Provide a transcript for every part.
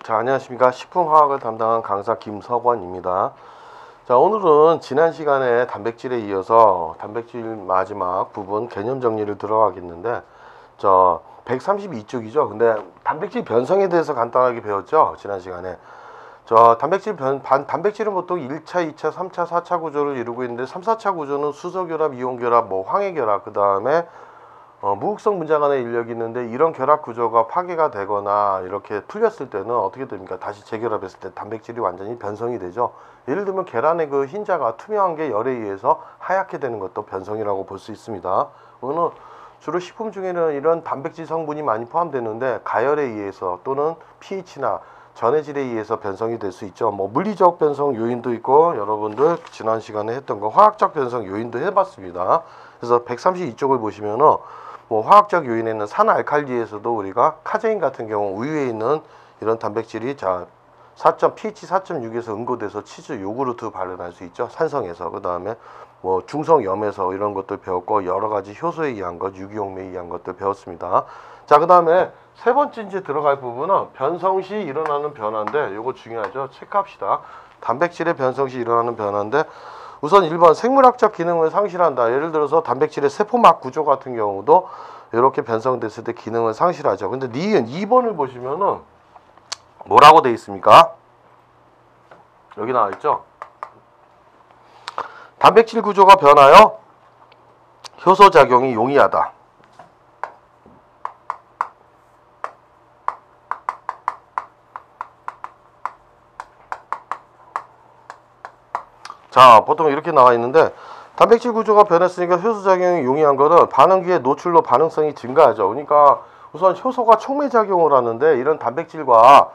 자, 안녕하십니까. 식품화학을 담당한 강사 김석원입니다. 자, 오늘은 지난 시간에 단백질에 이어서 단백질 마지막 부분 개념 정리를 들어가겠는데, 132쪽이죠. 근데 단백질 변성에 대해서 간단하게 배웠죠, 지난 시간에. 단백질은 보통 1차, 2차, 3차, 4차 구조를 이루고 있는데, 3, 4차 구조는 수소결합, 이온결합, 황해결합, 그 다음에 무극성 분자 간의 인력이 있는데, 이런 결합 구조가 파괴가 되거나 이렇게 풀렸을 때는 어떻게 됩니까? 다시 재결합했을 때 단백질이 완전히 변성이 되죠. 예를 들면 계란의 그 흰자가 투명한 게 열에 의해서 하얗게 되는 것도 변성이라고 볼 수 있습니다. 오늘 주로 식품 중에는 이런 단백질 성분이 많이 포함되는데, 가열에 의해서 또는 pH나 전해질에 의해서 변성이 될 수 있죠. 물리적 변성 요인도 있고, 여러분들 지난 시간에 했던 거 화학적 변성 요인도 해봤습니다. 그래서 132쪽을 보시면은 화학적 요인에는 산알칼리에서도 우리가 카제인 같은 경우 우유에 있는 이런 단백질이 pH 4.6에서 응고돼서 치즈, 요구르트 발현할 수 있죠. 산성에서. 그 다음에 중성염에서 이런 것들 배웠고, 여러 가지 효소에 의한 것, 유기용매에 의한 것들 배웠습니다. 자, 그 다음에 세 번째 이제 들어갈 부분은 변성 시 일어나는 변화인데, 요거 중요하죠. 체크합시다. 단백질의 변성 시 일어나는 변화인데, 우선 1번 생물학적 기능을 상실한다. 예를 들어서 단백질의 세포막 구조 같은 경우도 이렇게 변성됐을 때 기능을 상실하죠. 근데 니은 2번을 보시면은 뭐라고 되어 있습니까? 여기 나와 있죠. 단백질 구조가 변하여 효소 작용이 용이하다. 자, 보통 이렇게 나와 있는데, 단백질 구조가 변했으니까 효소작용이 용이한 거는 반응기의 노출로 반응성이 증가하죠. 그러니까 우선 효소가 촉매작용을 하는데, 이런 단백질과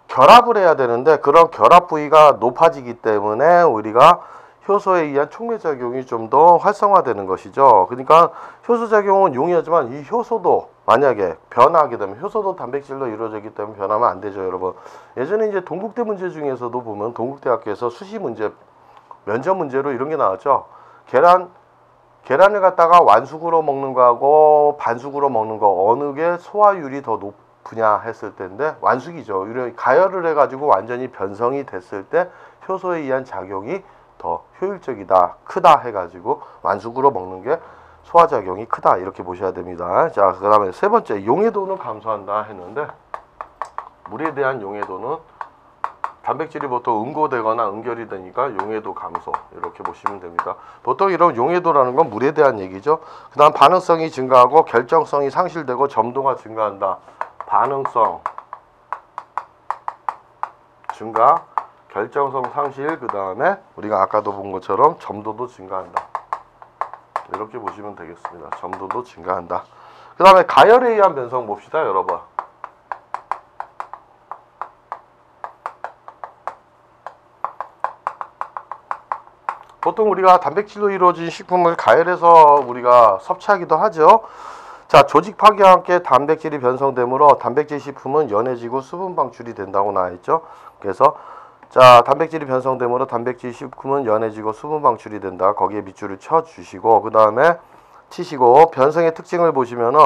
결합을 해야 되는데, 그런 결합 부위가 높아지기 때문에 우리가 효소에 의한 촉매작용이 좀 더 활성화되는 것이죠. 그러니까 효소작용은 용이하지만 이 효소도 만약에 변화하게 되면, 효소도 단백질로 이루어지기 때문에 변하면 안 되죠, 여러분. 예전에 이제 동국대 문제 중에서도 보면 동국대학교에서 수시 문제, 면접 문제로 이런 게 나왔죠. 계란을 갖다가 완숙으로 먹는 거하고 반숙으로 먹는 거, 어느 게 소화율이 더 높으냐 했을 때인데, 완숙이죠. 가열을 해가지고 완전히 변성이 됐을 때 효소에 의한 작용이 더 효율적이다, 크다 해가지고 완숙으로 먹는 게 소화작용이 크다, 이렇게 보셔야 됩니다. 자, 그 다음에 세 번째, 용해도는 감소한다 했는데, 물에 대한 용해도는 단백질이 보통 응고되거나 응결이 되니까 용해도 감소, 이렇게 보시면 됩니다. 보통 이런 용해도라는 건 물에 대한 얘기죠. 그 다음 반응성이 증가하고 결정성이 상실되고 점도가 증가한다. 반응성 증가, 결정성 상실, 그 다음에 우리가 아까도 본 것처럼 점도도 증가한다. 이렇게 보시면 되겠습니다. 점도도 증가한다. 그 다음에 가열에 의한 변성 봅시다, 여러분. 보통 우리가 단백질로 이루어진 식품을 가열해서 우리가 섭취하기도 하죠. 자, 조직 파괴와 함께 단백질이 변성되므로 단백질 식품은 연해지고 수분 방출이 된다고 나와 있죠. 그래서 단백질이 변성되므로 단백질 식품은 연해지고 수분 방출이 된다. 거기에 밑줄을 쳐 주시고, 그 다음에 치시고, 변성의 특징을 보시면은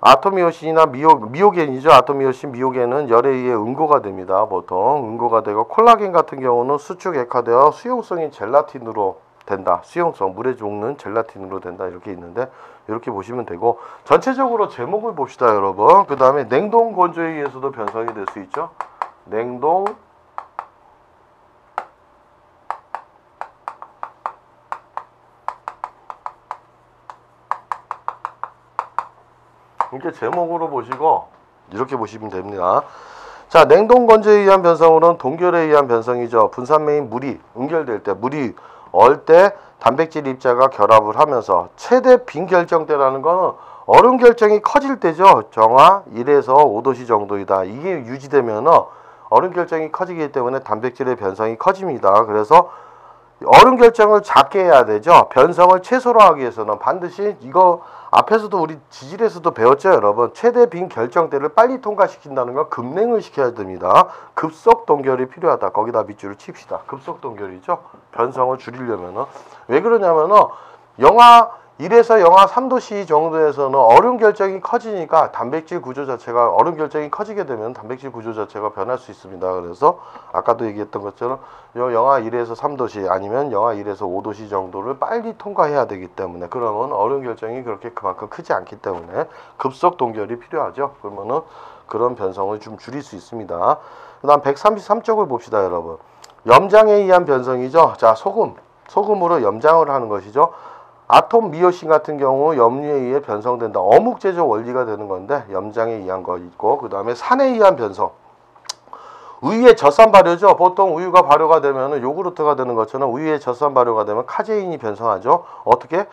아토미오신이나 미오겐이죠. 아토미오신, 미오겐은 열에 의해 응고가 됩니다. 보통 응고가 되고, 콜라겐 같은 경우는 수축 액화되어 수용성인 젤라틴으로 된다. 수용성, 물에 녹는 젤라틴으로 된다. 이렇게 있는데, 이렇게 보시면 되고, 전체적으로 제목을 봅시다, 여러분. 그 다음에 냉동 건조에 의해서도 변성이 될 수 있죠. 냉동 이렇게 제목으로 보시고 이렇게 보시면 됩니다. 자, 냉동 건조에 의한 변성으로는 동결에 의한 변성이죠. 분산매인 물이 응결될 때, 물이 얼 때 단백질 입자가 결합을 하면서 최대 빈결정대라는 거는 얼음 결정이 커질 때죠. 정화 1에서 5도씨 정도이다. 이게 유지되면은 얼음 결정이 커지기 때문에 단백질의 변성이 커집니다. 그래서 얼음 결정을 작게 해야 되죠. 변성을 최소로 하기 위해서는 반드시, 이거 앞에서도 우리 지질에서도 배웠죠, 여러분. 최대 빈 결정대를 빨리 통과시킨다는 건 급냉을 시켜야 됩니다. 급속 동결이 필요하다. 거기다 밑줄을 칩시다. 급속 동결이죠. 변성을 줄이려면은. 왜 그러냐면은 영하 1에서 영하 3도씨 정도에서는 얼음 결정이 커지니까 단백질 구조 자체가 얼음 결정이 커지게 되면 단백질 구조 자체가 변할 수 있습니다. 그래서 아까도 얘기했던 것처럼 영하 1에서 3도씨 아니면 영하 1에서 5도씨 정도를 빨리 통과해야 되기 때문에 그러면 얼음 결정이 그렇게 그만큼 크지 않기 때문에 급속 동결이 필요하죠. 그러면은 그런 변성을 좀 줄일 수 있습니다. 그다음 133쪽을 봅시다, 여러분. 염장에 의한 변성이죠. 자, 소금으로 염장을 하는 것이죠. 아톰 미오신 같은 경우 염류에 의해 변성된다. 어묵 제조 원리가 되는 건데 염장에 의한 거 있고 그 다음에 산에 의한 변성. 우유의 젖산 발효죠. 보통 우유가 발효가 되면 요구르트가 되는 것처럼 우유의 젖산 발효가 되면 카제인이 변성하죠. 어떻게?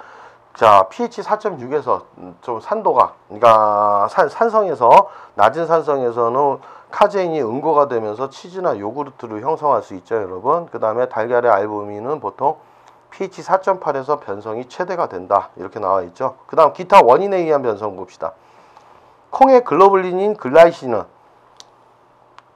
자, pH 4.6에서 좀 산도가 그러니까 산성에서 낮은 산성에서는 카제인이 응고가 되면서 치즈나 요구르트를 형성할 수 있죠, 여러분. 그 다음에 달걀의 알부민은 보통 pH 4.8에서 변성이 최대가 된다. 이렇게 나와 있죠. 그 다음 기타 원인에 의한 변성 봅시다. 콩의 글로불린인 글라이신은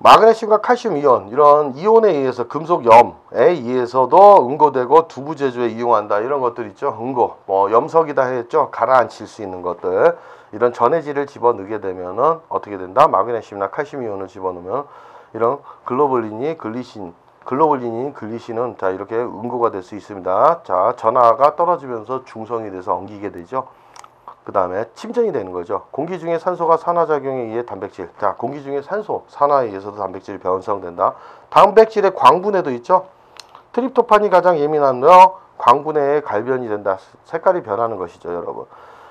마그네슘과 칼슘 이온 이런 이온에 의해서 금속염에 의해서도 응고되고 두부 제조에 이용한다. 이런 것들 있죠. 응고 뭐 염석이다 했죠. 가라앉힐 수 있는 것들 이런 전해질을 집어넣게 되면은 어떻게 된다? 마그네슘이나 칼슘 이온을 집어넣으면 이런 글로불린인 글리신은 자 이렇게 응고가 될 수 있습니다. 자, 전하가 떨어지면서 중성이 돼서 엉기게 되죠. 그 다음에 침전이 되는 거죠. 공기 중에 산소가 산화작용에 의해 단백질. 자, 공기 중에 산소, 산화에 의해서도 단백질이 변성된다. 단백질의 광분해도 있죠. 트립토판이 가장 예민하며 광분해에 갈변이 된다. 색깔이 변하는 것이죠, 여러분.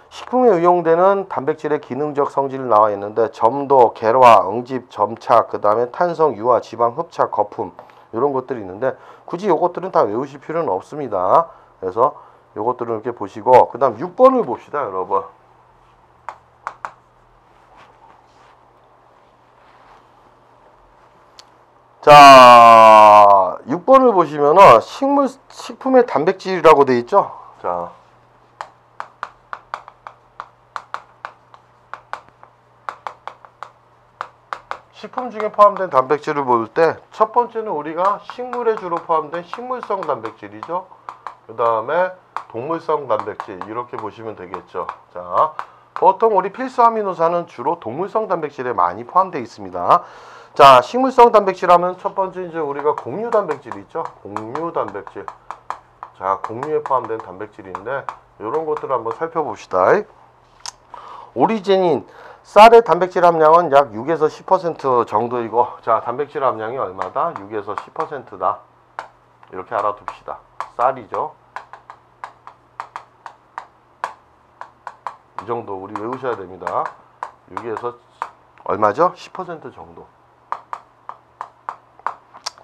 식품에 의용되는 단백질의 기능적 성질이 나와 있는데 점도, 계화, 응집, 점착, 그 다음에 탄성, 유화, 지방, 흡착, 거품 이런 것들이 있는데 굳이 요것들은 다 외우실 필요는 없습니다. 그래서 요것들을 이렇게 보시고 그 다음 6번을 봅시다, 여러분. 자, 6번을 보시면은 식품의 단백질이라고 돼 있죠. 자, 식품 중에 포함된 단백질을 볼 때 첫 번째는 우리가 식물에 주로 포함된 식물성 단백질이죠. 그 다음에 동물성 단백질 이렇게 보시면 되겠죠. 자, 보통 우리 필수 아미노산은 주로 동물성 단백질에 많이 포함되어 있습니다. 자, 식물성 단백질 하면 첫 번째 이제 우리가 곡류 단백질 있죠. 곡류 단백질. 자, 곡류에 포함된 단백질인데 이런 것들을 한번 살펴봅시다. 오리지닌 쌀의 단백질 함량은 약 6에서 10% 정도이고, 자, 단백질 함량이 얼마다? 6에서 10%다. 이렇게 알아둡시다. 쌀이죠. 이 정도 우리 외우셔야 됩니다. 6에서 얼마죠? 10% 정도.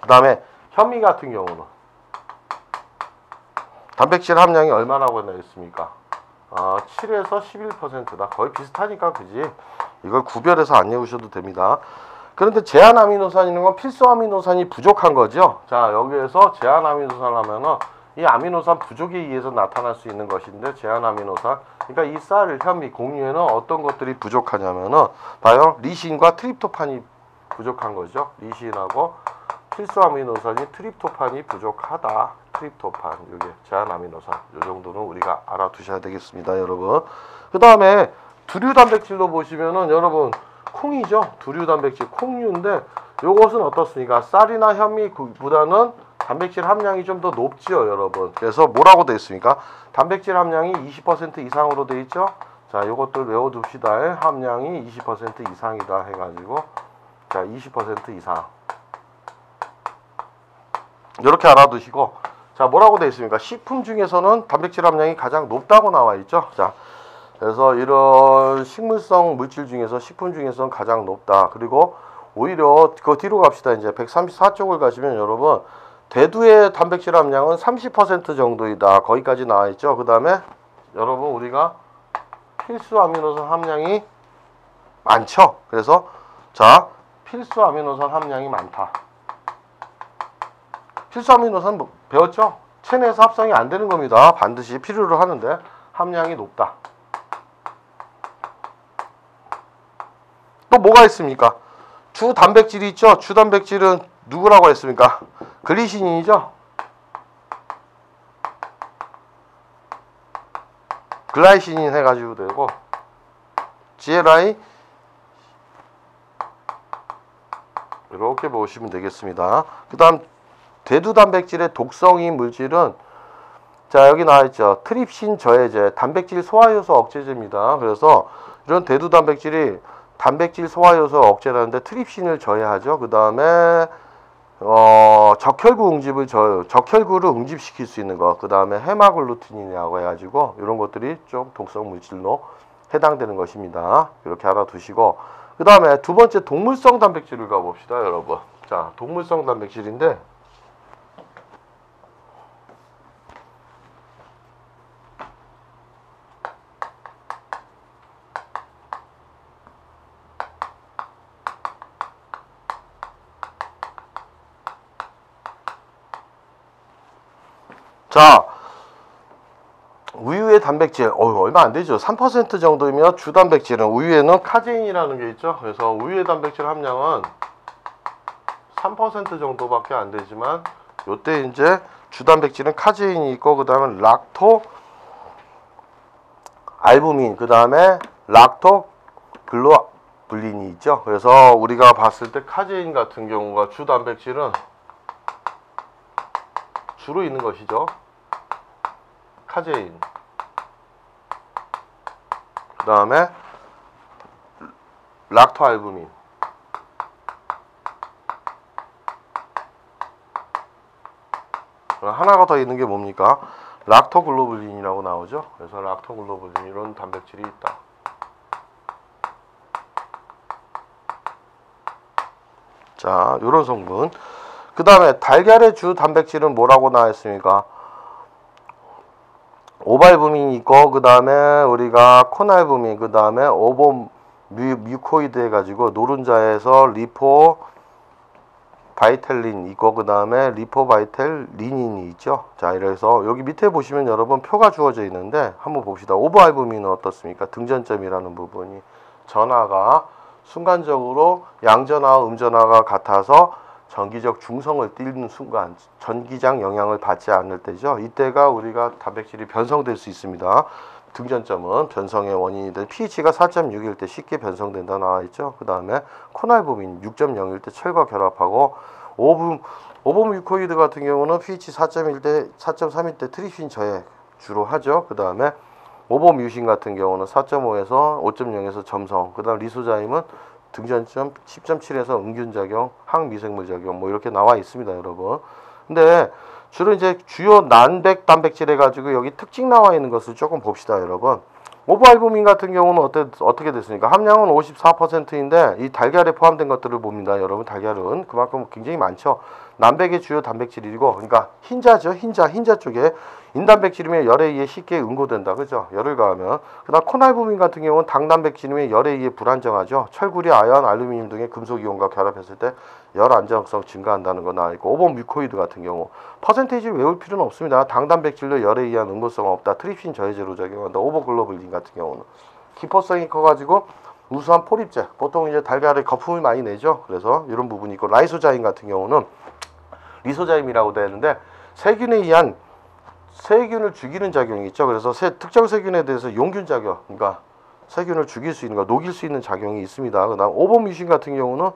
그 다음에 현미 같은 경우는 단백질 함량이 얼마라고 했습니까? 7에서 11%다. 거의 비슷하니까 그지? 이걸 구별해서 안 외우셔도 됩니다. 그런데 제한 아미노산이라는 건 필수 아미노산이 부족한 거죠. 자, 여기에서 제한 아미노산 하면은 이 아미노산 부족에 의해서 나타날 수 있는 것인데 제한 아미노산. 그러니까 이 쌀, 현미, 곡류에는 어떤 것들이 부족하냐면은 봐요. 리신과 트립토판이 부족한 거죠. 리신하고 필수 아미노산이 트립토판이 부족하다. 트립토판, 이게 제한 아미노산. 이 정도는 우리가 알아두셔야 되겠습니다, 여러분. 그 다음에 두류 단백질로 보시면은 여러분 콩이죠. 두류 단백질, 콩류인데 요것은 어떻습니까? 쌀이나 현미보다는 단백질 함량이 좀 더 높지요, 여러분. 그래서 뭐라고 되어 있습니까? 단백질 함량이 20% 이상으로 되어 있죠. 자, 요것들 외워둡시다. 함량이 20% 이상이다 해가지고 자, 20% 이상. 이렇게 알아두시고, 자, 뭐라고 되어 있습니까? 식품 중에서는 단백질 함량이 가장 높다고 나와 있죠. 자, 그래서 이런 식물성 물질 중에서 식품 중에서는 가장 높다. 그리고 오히려 그 뒤로 갑시다. 이제 134쪽을 가시면 여러분 대두의 단백질 함량은 30% 정도이다. 거기까지 나와 있죠. 그 다음에 여러분 우리가 필수 아미노산 함량이 많죠. 그래서 자, 필수 아미노산 함량이 많다. 필수 아미노산 뭐 배웠죠? 체내에서 합성이 안 되는 겁니다. 반드시 필요로 하는데 함량이 높다. 또 뭐가 있습니까? 주 단백질이 있죠. 주 단백질은 누구라고 했습니까? 글리신이죠. 글라이시닌 해가지고 되고, GLI 이렇게 보시면 되겠습니다. 그 다음 대두 단백질의 독성인 물질은, 자 여기 나와있죠. 트립신 저해제, 단백질 소화효소 억제제입니다. 그래서 이런 대두 단백질이 단백질 소화효소 억제라는데 트립신을 저해하죠. 그 다음에 적혈구를 응집시킬 수 있는 것, 그 다음에 헤마글루틴이라고 해가지고 이런 것들이 좀 독성 물질로 해당되는 것입니다. 이렇게 알아두시고, 그 다음에 두 번째 동물성 단백질을 가봅시다, 여러분. 자, 동물성 단백질인데, 자, 우유의 단백질, 얼마 안 되죠. 3% 정도이면 주 단백질은, 우유에는 카제인이라는 게 있죠. 그래서 우유의 단백질 함량은 3% 정도밖에 안 되지만, 요때 이제 주 단백질은 카제인이 있고, 그 다음에 락토 알부민, 그 다음에 락토 글로불린이 있죠. 그래서 우리가 봤을 때 카제인 같은 경우가 주 단백질은 주로 있는 것이죠. 카제인, 그 다음에 락토알부민, 하나가 더 있는 게 뭡니까? 락토글로불린이라고 나오죠. 그래서 락토글로불린, 이런 단백질이 있다. 자, 요런 성분. 그 다음에 달걀의 주 단백질은 뭐라고 나왔습니까? 오발부민이 있고, 그 다음에 우리가 코날부민, 그 다음에 오보 뮤코이드 해가지고 노른자에서 리포 바이텔린 있고, 그 다음에 리포 바이텔린인이 있죠. 자, 이래서 여기 밑에 보시면 여러분 표가 주어져 있는데 한번 봅시다. 오버알부민은 어떻습니까? 등전점이라는 부분이, 전하가 순간적으로 양전하와 음전하가 같아서 전기적 중성을 띠는 순간, 전기장 영향을 받지 않을 때죠. 이때가 우리가 단백질이 변성될 수 있습니다. 등전점은 변성의 원인이 된, pH가 4.6일 때 쉽게 변성된다 나와있죠. 그 다음에 코날부민 6.0일 때 철과 결합하고, 오보뮤코이드 같은 경우는 pH 4.1 때 4.3일 때 트립신 저해 주로 하죠. 그 다음에 오보뮤신 같은 경우는 4.5에서 5.0에서 점성, 그 다음 리소자임은 등전점 10.7에서 응균작용, 항미생물작용, 뭐 이렇게 나와 있습니다, 여러분. 근데 주로 이제 주요 난백 단백질 해가지고 여기 특징 나와 있는 것을 조금 봅시다, 여러분. 오버알부민 같은 경우는 어떻게 됐습니까? 함량은 54%인데 이 달걀에 포함된 것들을 봅니다, 여러분. 달걀은 그만큼 굉장히 많죠. 난백의 주요 단백질이고, 그러니까 흰자죠. 흰자 쪽에 인단백질이면 열에 의해 쉽게 응고된다, 그죠? 열을 가하면. 그다음 코날부민 같은 경우는 당단백질이면 열에 의해 불안정하죠. 철구리, 아연, 알루미늄 등의 금속 이온과 결합했을 때 열 안정성 증가한다는 거 나와 있고, 오버뮤코이드 같은 경우 퍼센테이지를 외울 필요는 없습니다. 당단백질도 열에 의한 응고성은 없다. 트립신 저해제로 작용한다. 오버글로불린 같은 경우는 기포성이 커가지고 우수한 포립제, 보통 이제 달걀에 거품을 많이 내죠. 그래서 이런 부분이 있고, 라이소자임 같은 경우는 리소자임이라고 되는데 세균에 의한 세균을 죽이는 작용이 있죠. 그래서 특정 세균에 대해서 용균 작용, 그러니까 세균을 죽일 수 있는 거, 녹일 수 있는 작용이 있습니다. 그다음 오보뮤신 같은 경우는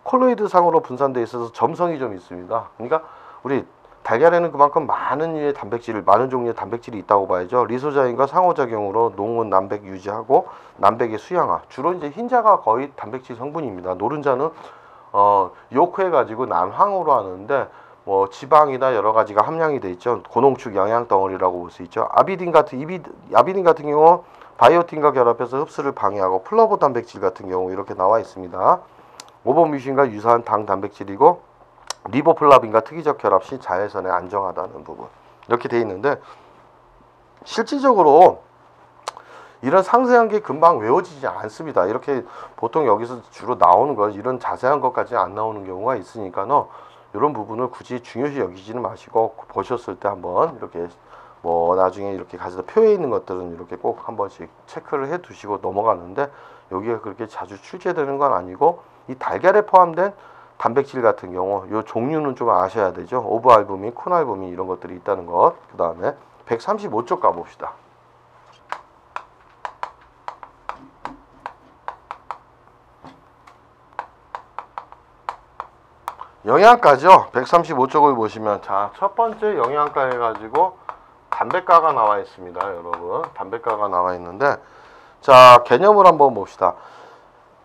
콜로이드 상으로 분산되어 있어서 점성이 좀 있습니다. 그러니까 우리 달걀에는 그만큼 많은 종류의 단백질이 있다고 봐야죠. 리소자임과 상호작용으로 농은 난백 유지하고 난백의 수양화. 주로 이제 흰자가 거의 단백질 성분입니다. 노른자는 요크해가지고 난황으로 하는데 뭐 지방이나 여러 가지가 함량이 돼 있죠. 고농축 영양 덩어리라고 볼 수 있죠. 아비딘 같은 경우 바이오틴과 결합해서 흡수를 방해하고, 플러보 단백질 같은 경우 이렇게 나와 있습니다. 오버뮤신과 유사한 당 단백질이고, 리보플라빈과 특이적 결합 시 자외선에 안정하다는 부분, 이렇게 돼 있는데 실질적으로 이런 상세한 게 금방 외워지지 않습니다. 이렇게 보통 여기서 주로 나오는 거, 이런 자세한 것까지 안 나오는 경우가 있으니까는 이런 부분을 굳이 중요시 여기지는 마시고, 보셨을 때 한번 이렇게 뭐 나중에 이렇게 가져다 표에 있는 것들은 이렇게 꼭 한 번씩 체크를 해 두시고 넘어가는데, 여기가 그렇게 자주 출제되는 건 아니고, 이 달걀에 포함된 단백질 같은 경우 요 종류는 좀 아셔야 되죠. 오브알부민, 코날부민 이런 것들이 있다는 것. 그 다음에 135쪽 가봅시다. 영양가죠. 135쪽을 보시면 자, 첫 번째 영양가 해가지고 담백가가 나와 있습니다. 여러분, 담백가가 나와 있는데, 자, 개념을 한번 봅시다.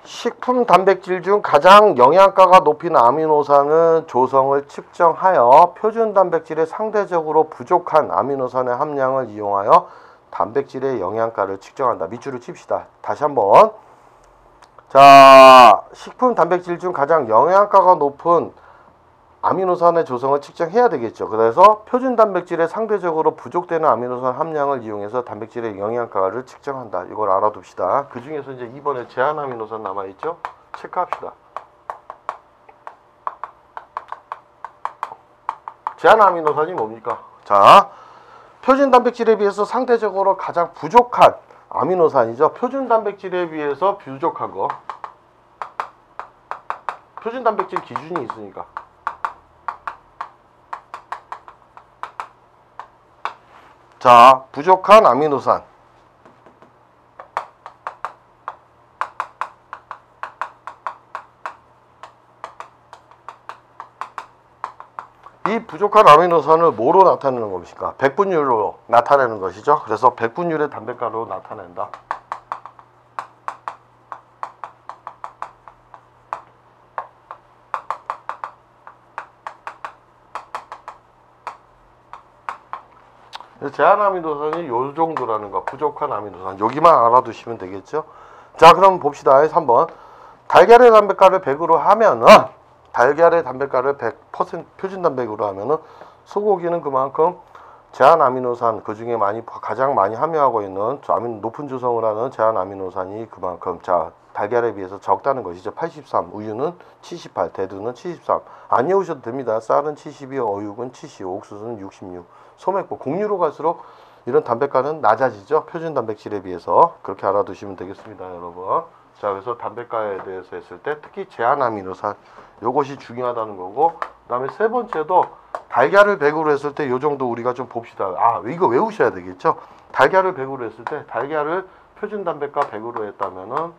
식품 단백질 중 가장 영양가가 높은 아미노산은 조성을 측정하여 표준 단백질의 상대적으로 부족한 아미노산의 함량을 이용하여 단백질의 영양가를 측정한다. 밑줄을 칩시다. 다시 한번. 자, 식품 단백질 중 가장 영양가가 높은 아미노산의 조성을 측정해야 되겠죠. 그래서 표준 단백질에 상대적으로 부족되는 아미노산 함량을 이용해서 단백질의 영양가를 측정한다. 이걸 알아둡시다. 그 중에서 이제 2번에 제한 아미노산 남아있죠. 체크합시다. 제한 아미노산이 뭡니까? 자, 표준 단백질에 비해서 상대적으로 가장 부족한 아미노산이죠. 표준 단백질에 비해서 부족한 거. 표준 단백질 기준이 있으니까. 자, 부족한 아미노산. 이 부족한 아미노산을 뭐로 나타내는 것입니까? 백분율로 나타내는 것이죠. 그래서 백분율의 담백가로 나타낸다. 제한 아미노산이 요 정도라는 거, 부족한 아미노산. 여기만 알아두시면 되겠죠. 자, 그럼 봅시다. 3번. 달걀의 담백가를 100으로 하면은, 달걀의 담백가를 100% 표준 단백으로 하면은, 소고기는 그만큼 제한 아미노산, 그 중에 가장 많이 함유하고 있는 높은 조성을 하는 제한 아미노산이 그만큼, 자, 달걀에 비해서 적다는 것이죠. 83, 우유는 78, 대두는 73. 안 외우셔도 됩니다. 쌀은 72, 어육은 75, 옥수수는 66. 소맥고 곡류로 갈수록 이런 담백가는 낮아지죠. 표준 단백질에 비해서. 그렇게 알아두시면 되겠습니다, 여러분. 자, 그래서 담백가에 대해서 했을 때 특히 제한 아미노산 요것이 중요하다는 거고, 그다음에 세 번째도 달걀을 100으로 했을 때 요 정도 우리가 좀 봅시다. 아, 이거 외우셔야 되겠죠. 달걀을 100으로 했을 때 달걀을 표준 단백가 100으로 했다면은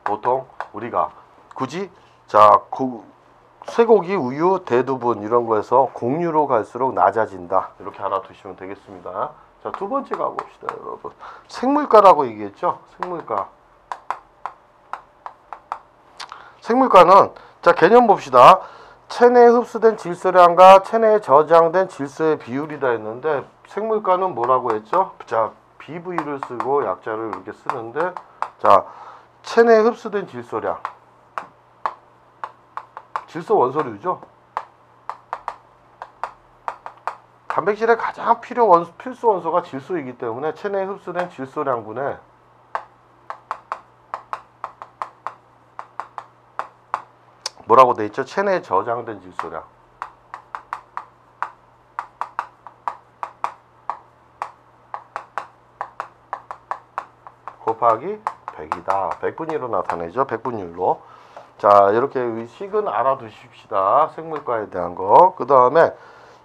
보통 우리가 굳이 자, 쇠고기, 우유, 대두분 이런 거에서 곡류로 갈수록 낮아진다. 이렇게 알아두시면 되겠습니다. 자, 두 번째 가봅시다, 여러분. 생물가라고 얘기했죠. 생물가. 생물가는 자, 개념 봅시다. 체내에 흡수된 질소량과 체내에 저장된 질소의 비율이다 했는데, 생물가는 뭐라고 했죠? 자, BV를 쓰고 약자를 이렇게 쓰는데, 자, 체내에 흡수된 질소량. 질소 원소류죠. 단백질의 가장 필수 원소가 질소이기 때문에 체내에 흡수된 질소량분에 뭐라고 돼 있죠? 체내에 저장된 질소량. 곱하기 100이다. 100분위로 나타내죠. 100분율로. 자, 이렇게 식은 알아두십시다. 생물가에 대한 거. 그 다음에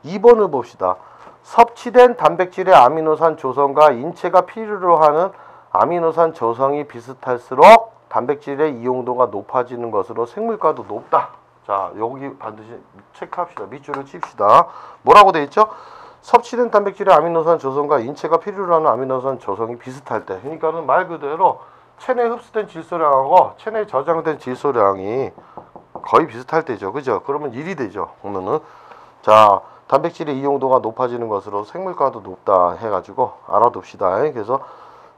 2번을 봅시다. 섭취된 단백질의 아미노산 조성과 인체가 필요로 하는 아미노산 조성이 비슷할수록 단백질의 이용도가 높아지는 것으로 생물가도 높다. 자, 여기 반드시 체크합시다. 밑줄을 칩시다. 뭐라고 돼 있죠? 섭취된 단백질의 아미노산 조성과 인체가 필요로 하는 아미노산 조성이 비슷할 때. 그러니까는 말 그대로 체내에 흡수된 질소량하고 체내에 저장된 질소량이 거의 비슷할 때죠. 그죠? 그러면 1이 되죠. 그러면은 자, 단백질의 이용도가 높아지는 것으로 생물가도 높다 해가지고 알아둡시다. 그래서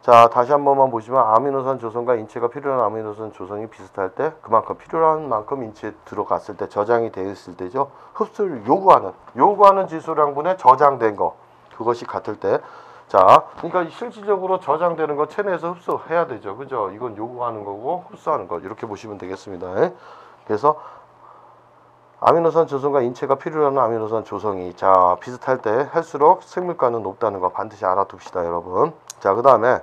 자, 다시 한 번만 보시면 아미노산 조성과 인체가 필요한 아미노산 조성이 비슷할 때 그만큼 필요한 만큼 인체에 들어갔을 때 저장이 되어 있을 때죠. 흡수를 요구하는 질소량분에 저장된 거 그것이 같을 때 자, 그러니까 실질적으로 저장되는 거 체내에서 흡수해야 되죠. 그죠? 이건 요구하는 거고 흡수하는 거 이렇게 보시면 되겠습니다. 그래서 아미노산 조성과 인체가 필요로 하는 아미노산 조성이 자 비슷할 때 할수록 생물가는 높다는 거 반드시 알아둡시다, 여러분. 자, 그 다음에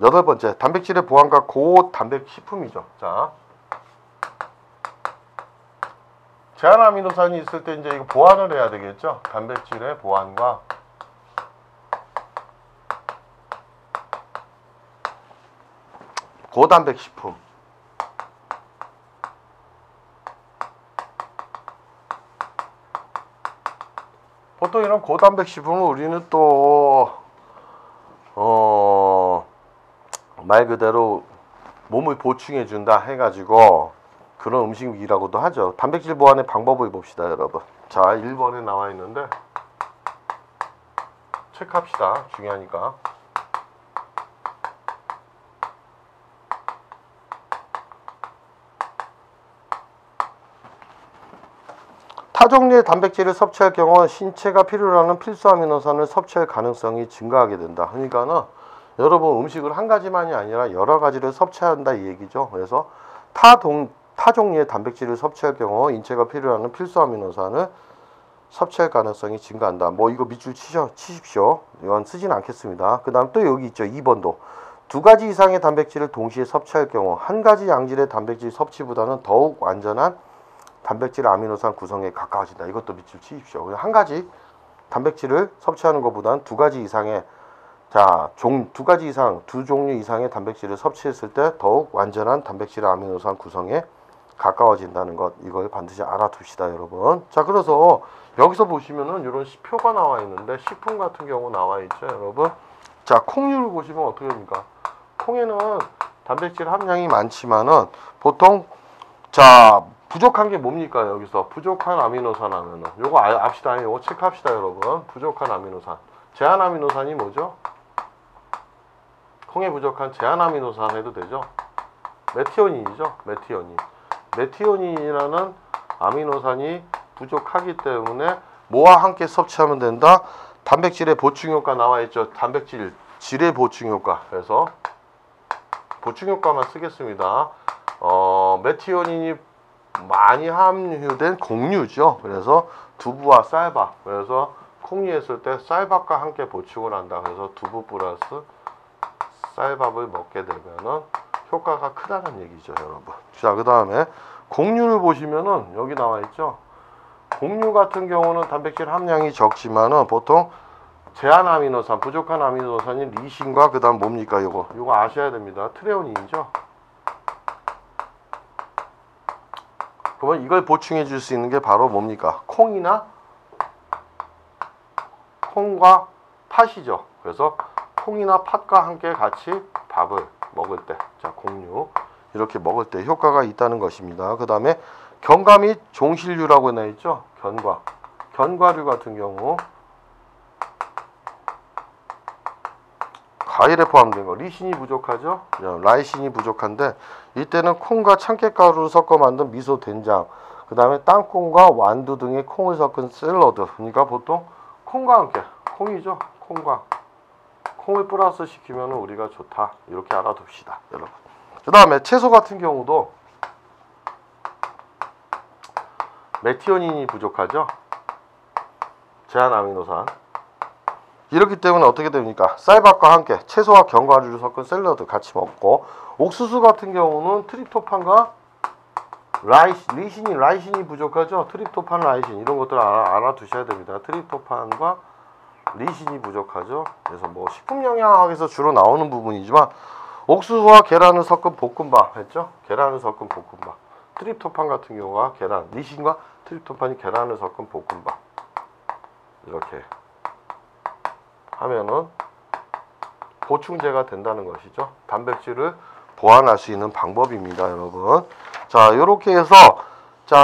8번째 단백질의 보완과 고단백 식품이죠. 자, 제한 아미노산이 있을 때 이제 이거 보완을 해야 되겠죠. 단백질의 보완과 고단백 식품. 보통 이런 고단백 식품은 우리는 또 말 그대로 몸을 보충해 준다 해가지고 그런 음식이라고도 하죠. 단백질 보완의 방법을 봅시다, 여러분. 자, 1번에 나와 있는데 체크합시다. 중요하니까. 타 종류의 단백질을 섭취할 경우 신체가 필요로 하는 필수 아미노산을 섭취할 가능성이 증가하게 된다. 그러니까는 여러분 음식을 한 가지만이 아니라 여러 가지를 섭취한다 이 얘기죠. 그래서 타 종류의 단백질을 섭취할 경우 인체가 필요로 하는 필수 아미노산을 섭취할 가능성이 증가한다. 뭐 이거 밑줄 치십시오. 이건 쓰진 않겠습니다. 그 다음 또 여기 있죠. 2번도 두 가지 이상의 단백질을 동시에 섭취할 경우 한 가지 양질의 단백질 섭취보다는 더욱 완전한 단백질 아미노산 구성에 가까워진다. 이것도 밑줄 치십시오. 한 가지 단백질을 섭취하는 것보다는 두 가지 이상의 두 가지 이상, 두 종류 이상의 단백질을 섭취했을 때 더욱 완전한 단백질 아미노산 구성에 가까워진다는 것, 이걸 반드시 알아둡시다, 여러분. 자, 그래서 여기서 보시면은 이런 표가 나와 있는데 식품 같은 경우 나와 있죠, 여러분. 자, 콩류를 보시면 어떻게 됩니까? 콩에는 단백질 함량이 많지만은 보통 부족한 게 뭡니까? 여기서 부족한 아미노산 하면은 요거 압시다. 요거 체크합시다, 여러분. 부족한 아미노산. 제한 아미노산이 뭐죠? 콩에 부족한 제한 아미노산 해도 되죠? 메티오닌이죠. 메티오닌이라는 아미노산이 부족하기 때문에 뭐와 함께 섭취하면 된다? 단백질의 보충 효과 나와 있죠. 단백질 질의 보충 효과. 그래서 보충 효과만 쓰겠습니다. 메티오닌이 많이 함유된 곡류죠. 그래서 두부와 쌀밥. 그래서 콩류했을 때 쌀밥과 함께 보충을 한다. 그래서 두부 플러스 쌀밥을 먹게 되면은 효과가 크다는 얘기죠, 여러분. 자, 그 다음에 곡류를 보시면은 여기 나와 있죠. 곡류 같은 경우는 단백질 함량이 적지만은 보통 제한 아미노산, 부족한 아미노산인 리신과 그 다음 뭡니까? 요거 아셔야 됩니다. 트레오닌이죠. 그러면 이걸 보충해 줄 수 있는 게 바로 뭡니까? 콩과 팥이죠. 그래서 콩이나 팥과 함께 같이 밥을 먹을 때, 자, 곡류 이렇게 먹을 때 효과가 있다는 것입니다. 그 다음에 견과 및 종실류라고 되어 있죠. 견과류 같은 경우 과일에 포함된 거 리신이 부족하죠. 라이신이 부족한데 이때는 콩과 참깨가루를 섞어 만든 미소 된장, 그 다음에 땅콩과 완두 등의 콩을 섞은 샐러드. 그러니까 보통 콩과 함께, 콩이죠. 콩을 플러스 시키면 우리가 좋다. 이렇게 알아둡시다, 여러분. 그 다음에 채소 같은 경우도 메티오닌이 부족하죠. 제한 아미노산. 이렇기 때문에 어떻게 됩니까? 쌀밥과 함께 채소와 견과류를 섞은 샐러드 같이 먹고, 옥수수 같은 경우는 트립토판과 라이신이 부족하죠. 트립토판, 라이신 이런 것들 알아두셔야 됩니다. 트립토판과 리신이 부족하죠. 그래서 뭐 식품영양학에서 주로 나오는 부분이지만 옥수수와 계란을 섞은 볶음밥 했죠. 계란을 섞은 볶음밥. 트립토판 같은 경우가 계란, 리신과 트립토판이 계란을 섞은 볶음밥. 이렇게 하면은 보충제가 된다는 것이죠. 단백질을 보완할 수 있는 방법입니다, 여러분. 자, 이렇게 해서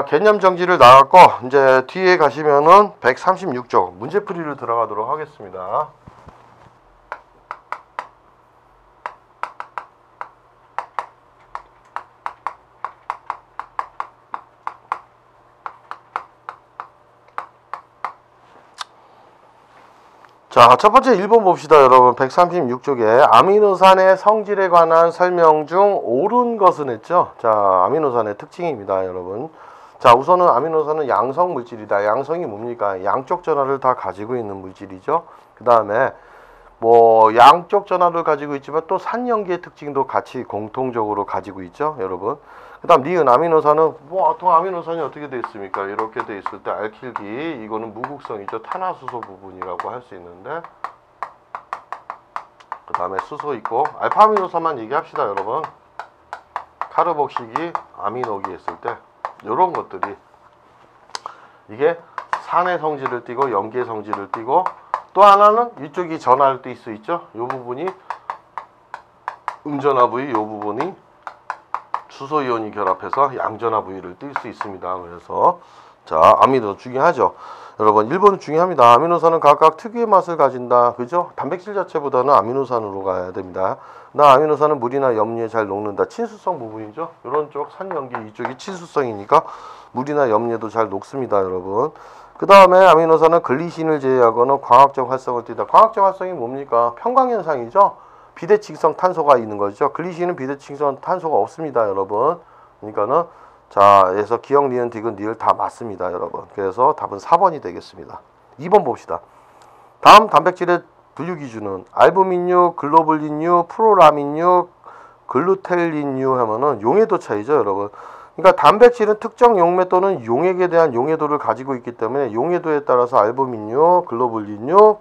개념 정지를 나갔고 이제 뒤에 가시면은 136쪽 문제풀이를 들어가도록 하겠습니다. 자, 첫 번째 1번 봅시다, 여러분. 136쪽에 아미노산의 성질에 관한 설명 중 옳은 것은 했죠. 자, 아미노산의 특징입니다, 여러분. 자, 우선은 아미노산은 양성 물질이다. 양성이 뭡니까? 양쪽 전하를 다 가지고 있는 물질이죠. 그 다음에 뭐 양쪽 전하를 가지고 있지만 또 산염기의 특징도 같이 공통적으로 가지고 있죠, 여러분. 그 다음 니은 아미노산은 보통 아미노산이 어떻게 되어 있습니까? 이렇게 되어 있을 때 알킬기, 이거는 무극성이죠. 탄화수소 부분이라고 할 수 있는데, 그 다음에 수소 있고, 알파 아미노산만 얘기합시다, 여러분. 카르복시기, 아미노기 했을 때 이런 것들이 이게 산의 성질을 띠고 염기의 성질을 띠고, 또 하나는 이쪽이 전하를 띌 수 있죠. 이 부분이 음전화 부위, 이 부분이 수소 이온이 결합해서 양전화 부위를 띌 수 있습니다. 그래서 자, 아미노 중요하죠. 여러분 1번 중요합니다. 아미노산은 각각 특유의 맛을 가진다. 그죠? 단백질 자체보다는 아미노산으로 가야 됩니다. 나 아미노산은 물이나 염류에 잘 녹는다. 친수성 부분이죠. 이런 쪽 산염기 이쪽이 친수성이니까 물이나 염류에도 잘 녹습니다. 여러분. 그 다음에 아미노산은 글리신을 제외하고는 광학적 활성을 띠다. 광학적 활성이 뭡니까? 평광현상이죠. 비대칭성 탄소가 있는 거죠. 글리신은 비대칭성 탄소가 없습니다. 여러분. 그러니까는 자, 그래서 기억, 니은, 디귿, 리을 다 맞습니다. 여러분. 그래서 답은 4번이 되겠습니다. 2번 봅시다. 다음 단백질의 분류 기준은 알부민류, 글로불린류, 프로라민류, 글루텔린류 하면은 용해도 차이죠. 여러분. 그러니까 단백질은 특정 용매 또는 용액에 대한 용해도를 가지고 있기 때문에 용해도에 따라서 알부민류, 글로불린류,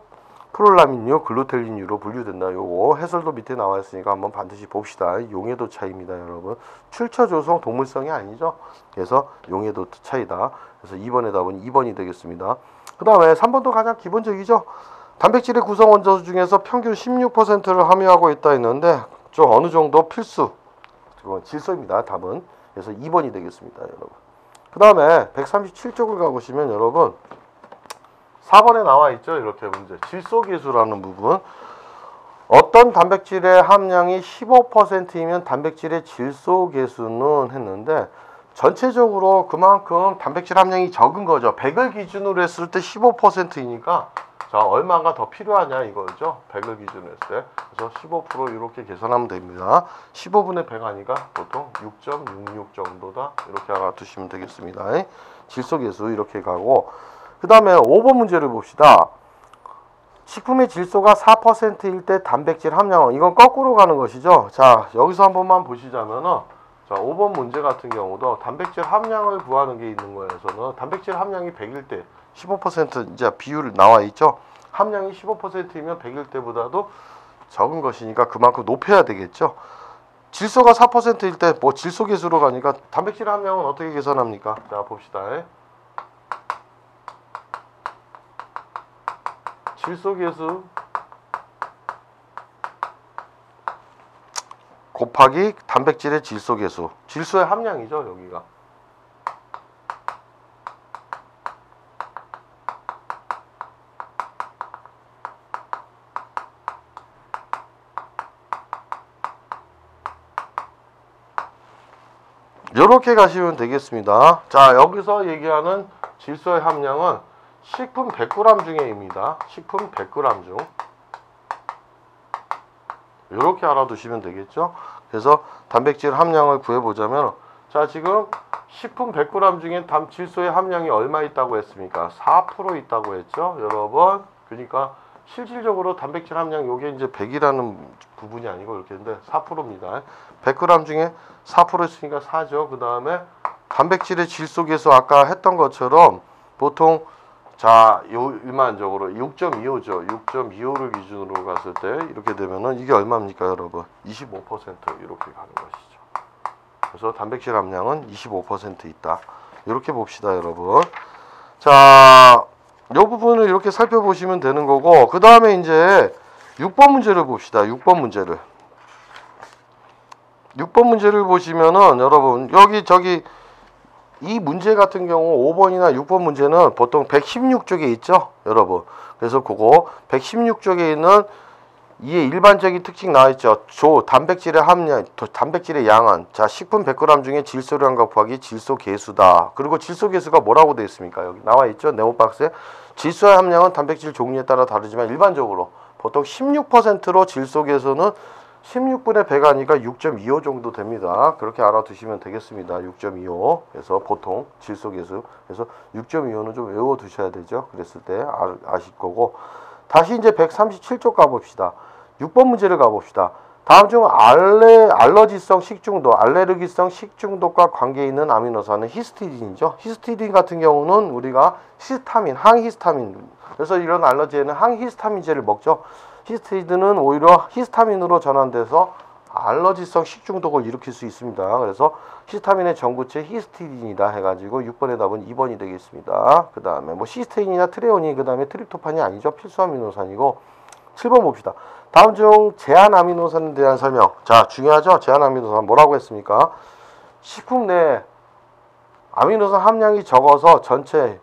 프롤라민류, 글루텔린류로 분류된다. 요거 해설도 밑에 나와 있으니까 한번 반드시 봅시다. 용해도 차이입니다, 여러분. 출처 조성 동물성이 아니죠. 그래서 용해도 차이다. 그래서 2번의 답은 2번이 되겠습니다. 그 다음에 3번도 가장 기본적이죠. 단백질의 구성 원소 중에서 평균 16%를 함유하고 있다 했는데 좀 어느 정도 필수. 이건 질소입니다. 답은. 그래서 2번이 되겠습니다, 여러분. 그 다음에 137쪽을 가보시면 여러분 4번에 나와 있죠. 이렇게 문제. 질소계수라는 부분. 어떤 단백질의 함량이 15%이면 단백질의 질소계수는 했는데 전체적으로 그만큼 단백질 함량이 적은 거죠. 100을 기준으로 했을 때 15%이니까 자, 얼마가 더 필요하냐 이거죠. 100을 기준으로 했을 때. 그래서 15% 이렇게 계산하면 됩니다. 15분의 100 하니까 보통 6.66 정도다. 이렇게 알아두시면 되겠습니다. 질소계수 이렇게 가고, 그 다음에 5번 문제를 봅시다. 식품의 질소가 4%일 때 단백질 함량은, 이건 거꾸로 가는 것이죠. 자, 여기서 한 번만 보시자면은, 자, 5번 문제 같은 경우도 단백질 함량을 구하는 게 있는 거에서는 단백질 함량이 100일 때 15% 이제 비율 나와 있죠. 함량이 15%이면 100일 때보다도 적은 것이니까 그만큼 높여야 되겠죠. 질소가 4%일 때 뭐 질소계수로 가니까 단백질 함량은 어떻게 계산합니까? 자, 봅시다. 질소계수 곱하기 단백질의 질소계수. 질소의 함량이죠, 여기가. 이렇게 가시면 되겠습니다. 자, 여기서 얘기하는 질소의 함량은 식품 100g 중에입니다. 식품 100g 중. 이렇게 알아두시면 되겠죠. 그래서 단백질 함량을 구해보자면, 자, 지금 식품 100g 중에 질소의 함량이 얼마 있다고 했습니까? 4% 있다고 했죠, 여러분. 그러니까 실질적으로 단백질 함량, 요게 이제 100이라는 부분이 아니고 이렇게 했는데 4%입니다. 100g 중에 4% 있으니까 4죠. 그 다음에 단백질의 질소계수 아까 했던 것처럼 보통 자, 일반적으로 6.25죠. 6.25를 기준으로 갔을 때 이렇게 되면은 이게 얼마입니까, 여러분? 25% 이렇게 가는 것이죠. 그래서 단백질 함량은 25% 있다. 이렇게 봅시다, 여러분. 자, 이 부분을 이렇게 살펴보시면 되는 거고, 그 다음에 이제 6번 문제를 봅시다. 6번 문제를. 6번 문제를 보시면은 여러분 여기 저기 이 문제 같은 경우 5번이나 6번 문제는 보통 116쪽에 있죠, 여러분. 그래서 그거 116쪽에 있는 이에 일반적인 특징 나와 있죠. 단백질의 함량, 단백질의 양은 자, 식품 100g 중에 질소량 곱하기 질소 계수다. 그리고 질소 계수가 뭐라고 되어 있습니까? 여기 나와 있죠, 네모박스에. 질소의 함량은 단백질 종류에 따라 다르지만 일반적으로 보통 16%로 질소 계수는 16분의 100하니까 6.25 정도 됩니다. 그렇게 알아두시면 되겠습니다. 6.25. 그래서 보통 질소계수. 그래서 6.25는 좀 외워두셔야 되죠. 그랬을 때 아실 거고. 다시 이제 137쪽 가봅시다. 6번 문제를 가봅시다. 다음 중 알러지성 식중독, 알레르기성 식중독과 관계 있는 아미노산은 히스티딘이죠. 히스티딘 같은 경우는 우리가 히스타민, 항히스타민. 그래서 이런 알러지에는 항히스타민제를 먹죠. 히스티딘은 오히려 히스타민으로 전환돼서 알러지성 식중독을 일으킬 수 있습니다. 그래서 히스타민의 전구체 히스티딘이다 해가지고 6번의 답은 2번이 되겠습니다. 그 다음에 뭐 시스테인이나 트레오닌, 그 다음에 트립토판이 아니죠. 필수 아미노산이고. 7번 봅시다. 다음 중 제한 아미노산에 대한 설명. 자, 중요하죠. 제한 아미노산 뭐라고 했습니까? 식품 내 아미노산 함량이 적어서 전체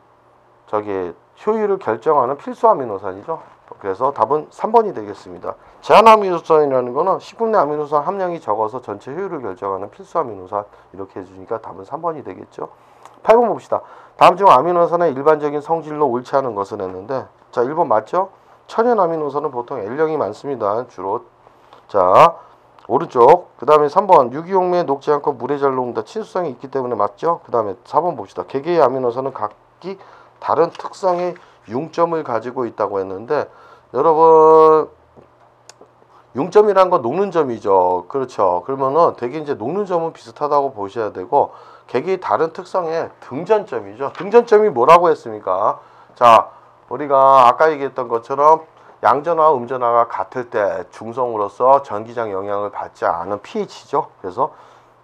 효율을 결정하는 필수 아미노산이죠. 그래서 답은 3번이 되겠습니다. 제한 아미노산이라는 거는 식품 내 아미노산 함량이 적어서 전체 효율을 결정하는 필수 아미노산, 이렇게 해주니까 답은 3번이 되겠죠. 8번 봅시다. 다음 중 아미노산의 일반적인 성질로 옳지 않은 것은 했는데, 자, 1번 맞죠? 천연 아미노산은 보통 L형이 많습니다. 주로. 자, 오른쪽. 그 다음에 3번 유기용매에 녹지 않고 물에 잘 녹는다. 친수성이 있기 때문에 맞죠? 그 다음에 4번 봅시다. 개개의 아미노산은 각기 다른 특성의 융점을 가지고 있다고 했는데, 여러분, 융점이란 건 녹는 점이죠. 그렇죠. 그러면은 되게 이제 녹는 점은 비슷하다고 보셔야 되고, 개개의 다른 특성의 등전점이죠. 등전점이 뭐라고 했습니까? 자, 우리가 아까 얘기했던 것처럼 양전화와 음전화가 같을 때 중성으로서 전기장 영향을 받지 않은 pH죠. 그래서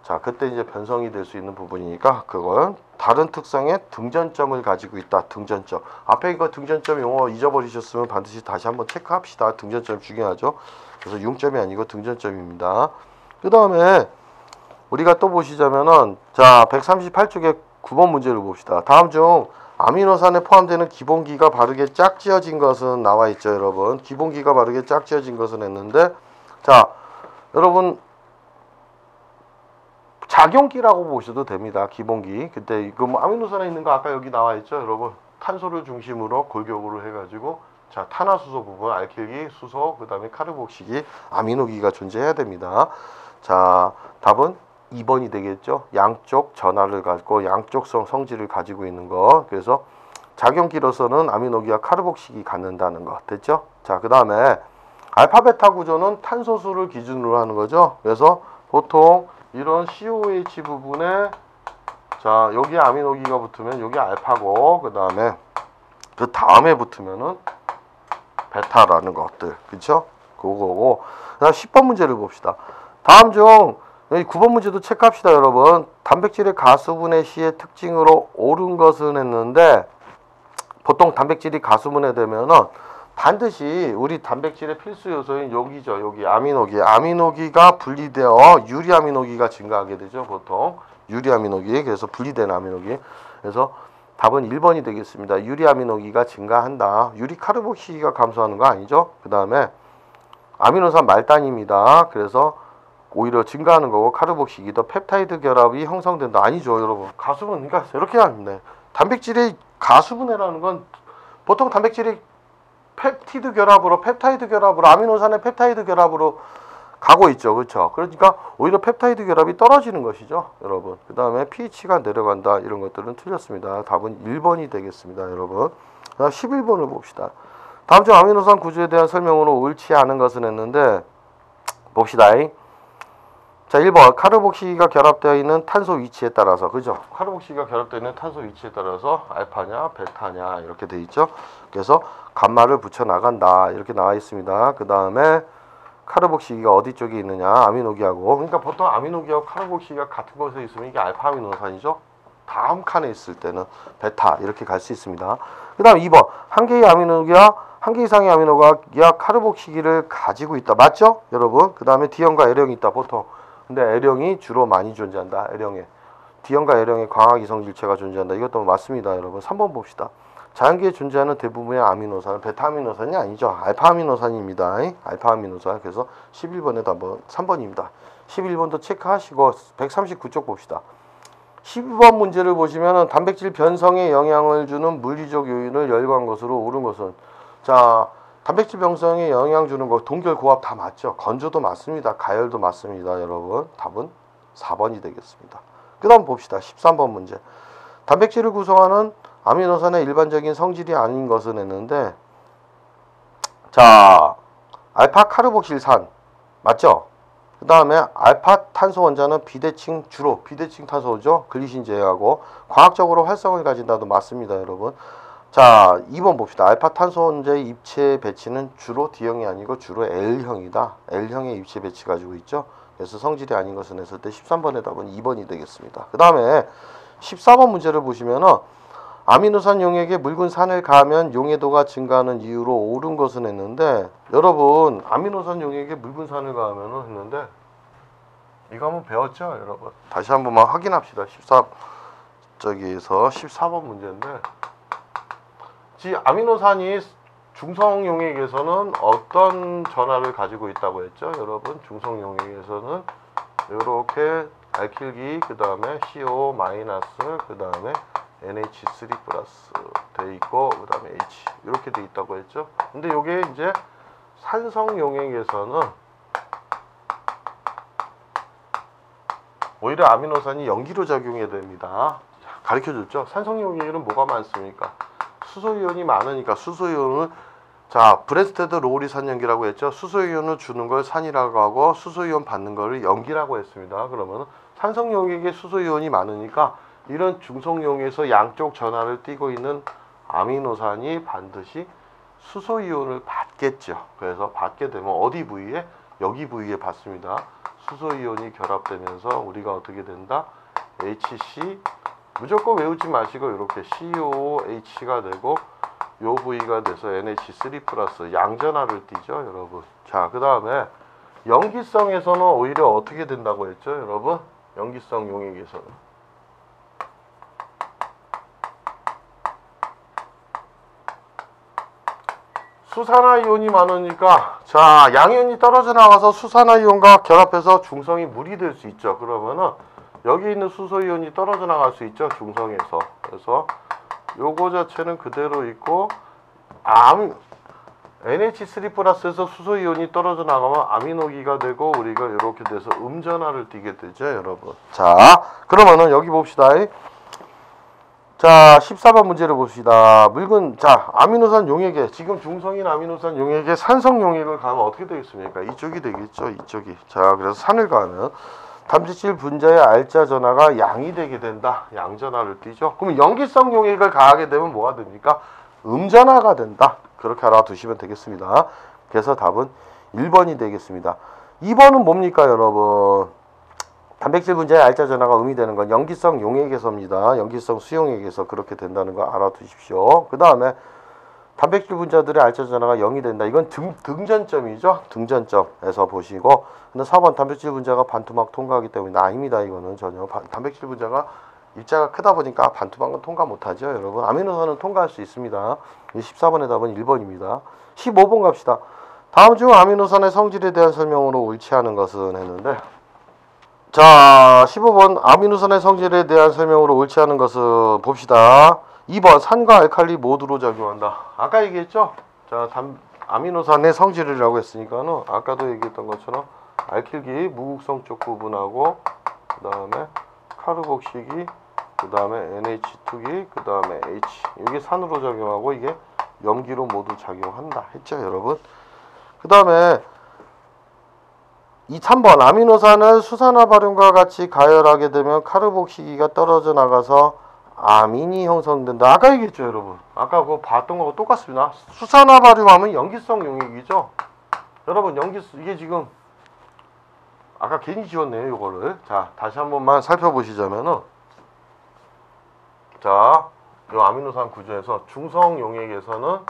자, 그때 이제 변성이 될 수 있는 부분이니까 그건 다른 특성의 등전점을 가지고 있다. 등전점. 앞에 이거 등전점 용어 잊어버리셨으면 반드시 다시 한번 체크합시다. 등전점 중요하죠. 그래서 융점이 아니고 등전점입니다. 그 다음에 우리가 또 보시자면은, 자, 138쪽에 9번 문제를 봅시다. 다음 중 아미노산에 포함되는 기본기가 바르게 짝지어진 것은 나와 있죠, 여러분. 기본기가 바르게 짝지어진 것은 했는데, 자, 여러분, 작용기라고 보셔도 됩니다. 기본기. 그때 그 뭐 아미노산에 있는 거 아까 여기 나와 있죠, 여러분. 탄소를 중심으로 골격으로 해가지고, 자, 탄화수소 부분, 알킬기, 수소, 그 다음에 카르복식이, 아미노기가 존재해야 됩니다. 자, 답은 2번이 되겠죠. 양쪽 전하를 가지고 양쪽성 성질을 가지고 있는 거. 그래서 작용기로서는 아미노기와 카르복식이 갖는다는 거. 됐죠? 자, 그 다음에 알파베타 구조는 탄소수를 기준으로 하는 거죠. 그래서 보통 이런 COH 부분에, 자, 여기 아미노기가 붙으면 여기 알파고, 그 다음에 붙으면은 베타라는 것들. 그쵸? 그거고. 그다음 10번 문제를 봅시다. 다음 중 여기 9번 문제도 체크합시다, 여러분. 단백질의 가수분해 시의 특징으로 옳은 것은 했는데, 보통 단백질이 가수분해 되면은 반드시 우리 단백질의 필수 요소인 여기죠. 여기 아미노기. 아미노기가 분리되어 유리아미노기가 증가하게 되죠. 보통 유리아미노기. 그래서 분리된 아미노기. 그래서 답은 1번이 되겠습니다. 유리아미노기가 증가한다. 유리카르복시기가 감소하는 거 아니죠. 그 다음에 아미노산 말단입니다. 그래서 오히려 증가하는 거고, 카르복시기도 펩타이드 결합이 형성된다. 아니죠, 여러분. 가수분, 그러니까 이렇게 하는데, 단백질의 가수분해라는 건 보통 단백질이 펩타이드 결합으로 아미노산의 펩타이드 결합으로 가고 있죠. 그렇죠? 그러니까 오히려 펩타이드 결합이 떨어지는 것이죠, 여러분. 그 다음에 pH가 내려간다. 이런 것들은 틀렸습니다. 답은 1번이 되겠습니다, 여러분. 11번을 봅시다. 다음 중 아미노산 구조에 대한 설명으로 옳지 않은 것은 했는데, 봅시다. 자, 1번 카르복시기가 결합되어 있는 탄소 위치에 따라서, 그죠? 카르복시기가 결합되어 있는 탄소 위치에 따라서 알파냐 베타냐 이렇게 돼 있죠. 그래서 감마를 붙여 나간다. 이렇게 나와 있습니다. 그 다음에 카르복시기가 어디 쪽에 있느냐, 아미노기하고. 그러니까 보통 아미노기하고 카르복시기가 같은 곳에 있으면 이게 알파 아미노산이죠. 다음 칸에 있을 때는 베타 이렇게 갈 수 있습니다. 그 다음 2번 한 개의 아미노기와 한 개 이상의 아미노기가 카르복시기를 가지고 있다. 맞죠, 여러분? 그 다음에 D형과 L형이 있다. 보통. 근데 L형이 주로 많이 존재한다. L형에. D형과 L형의 광학 이성질체가 존재한다. 이것도 맞습니다, 여러분. 3번 봅시다. 자연계에 존재하는 대부분의 아미노산은 베타아미노산이 아니죠. 알파아미노산입니다. 알파아미노산. 그래서 11번에 답은 3번입니다. 11번도 체크하시고 139쪽 봅시다. 12번 문제를 보시면 단백질 변성에 영향을 주는 물리적 요인을 열거한 것으로 옳은 것은, 자, 단백질 변성에 영향 주는 거 동결 고압 다 맞죠. 건조도 맞습니다. 가열도 맞습니다, 여러분. 답은 4번이 되겠습니다. 그 다음 봅시다. 13번 문제. 단백질을 구성하는 아미노산의 일반적인 성질이 아닌 것은 했는데, 자, 알파 카르복실산 맞죠? 그 다음에 알파 탄소 원자는 비대칭, 주로 비대칭 탄소죠. 글리신 제외하고 과학적으로 활성을 가진다도 맞습니다, 여러분. 자, 2번 봅시다. 알파 탄소 원자의 입체 배치는 주로 D형이 아니고 주로 L형이다. L형의 입체 배치 가지고 있죠. 그래서 성질이 아닌 것은 했을 때 13번의 답은 2번이 되겠습니다. 그 다음에 14번 문제를 보시면은 아미노산 용액에 묽은 산을 가하면 용해도가 증가하는 이유로 옳은 것은 했는데, 여러분 아미노산 용액에 묽은 산을 가하면은 했는데 이거 한번 배웠죠 여러분? 다시 한 번만 확인합시다. 14번 문제인데, 아미노산이 중성 용액에서는 어떤 전하를 가지고 있다고 했죠 여러분? 중성 용액에서는 이렇게 알킬기, 그 다음에 CO 마이너스, 그 다음에 NH3 플러스 돼 있고, 그 다음에 H 이렇게 돼 있다고 했죠. 근데 요게 이제 산성 용액에서는 오히려 아미노산이 염기로 작용해야 됩니다. 가르쳐 줬죠. 산성 용액에는 뭐가 많습니까? 수소이온이 많으니까 수소이온을, 자 브레스테드 로우리 산염기라고 했죠. 수소이온을 주는 걸 산이라고 하고 수소이온 받는 걸 염기라고 했습니다. 그러면 산성 용액에 수소이온이 많으니까 이런 중성용에서 양쪽 전하를 띠고 있는 아미노산이 반드시 수소이온을 받겠죠. 그래서 받게 되면 어디 부위에? 여기 부위에 받습니다. 수소이온이 결합되면서 우리가 어떻게 된다? HC, 무조건 외우지 마시고 이렇게 COOH가 되고 요 부위가 돼서 NH3 플러스 양전하를 띠죠 여러분. 자, 그 다음에 염기성에서는 오히려 어떻게 된다고 했죠 여러분? 염기성 용액에서는 수산화이온이 많으니까, 자 양이온이 떨어져 나가서 수산화이온과 결합해서 중성이 물이 될 수 있죠. 그러면은 여기 있는 수소이온이 떨어져 나갈 수 있죠 중성에서. 그래서 요거 자체는 그대로 있고, NH3 플러스에서 수소이온이 떨어져 나가면 아미노기가 되고 우리가 이렇게 돼서 음전하를 띠게 되죠 여러분. 자 그러면은 여기 봅시다. 자 14번 문제를 봅시다. 묽은, 자 아미노산 용액에, 지금 중성인 아미노산 용액에 산성 용액을 가하면 어떻게 되겠습니까? 이쪽이 되겠죠 이쪽이. 자 그래서 산을 가하면 단백질 분자의 알자 전하가 양이 되게 된다. 양전하를 띠죠. 그럼 염기성 용액을 가하게 되면 뭐가 됩니까? 음전하가 된다. 그렇게 알아두시면 되겠습니다. 그래서 답은 1번이 되겠습니다. 2번은 뭡니까 여러분? 단백질 분자의 알자 전하가 음이 되는 건 염기성 용액에서입니다. 염기성 수용액에서 그렇게 된다는 거 알아두십시오. 그 다음에 단백질 분자들의 알자 전하가 0이 된다. 이건 등전점이죠. 등전점에서 보시고. 근데 4번 단백질 분자가 반토막 통과하기 때문에 아닙니다. 이거는 전혀. 단백질 분자가 입자가 크다 보니까 반토막은 통과 못하죠 여러분. 아미노산은 통과할 수 있습니다. 14번의 답은 1번입니다. 15번 갑시다. 다음 중 아미노산의 성질에 대한 설명으로 옳지 않은 것은 했는데, 자 15번 아미노산의 성질에 대한 설명으로 옳지 않은 것은 봅시다. 2번 산과 알칼리 모두로 작용한다. 아까 얘기했죠. 자 아미노산의 성질이라고 했으니까는 아까도 얘기했던 것처럼 알킬기 무극성 쪽 부분하고, 그 다음에 카르복시기, 그 다음에 NH2기, 그 다음에 H, 이게 산으로 작용하고 이게 염기로 모두 작용한다 했죠 여러분. 그 다음에 3번 아미노산을 수산화 바륨과 같이 가열하게 되면 카르복시기가 떨어져 나가서 아민이 형성된다. 아까 얘기했죠 여러분. 아까 그거 봤던 거하고 똑같습니다. 수산화 바륨 하면 염기성 용액이죠 여러분. 이게 지금 아까 괜히 지웠네요 이거를. 자 다시 한 번만 살펴보시자면은, 자 이 아미노산 구조에서 중성 용액에서는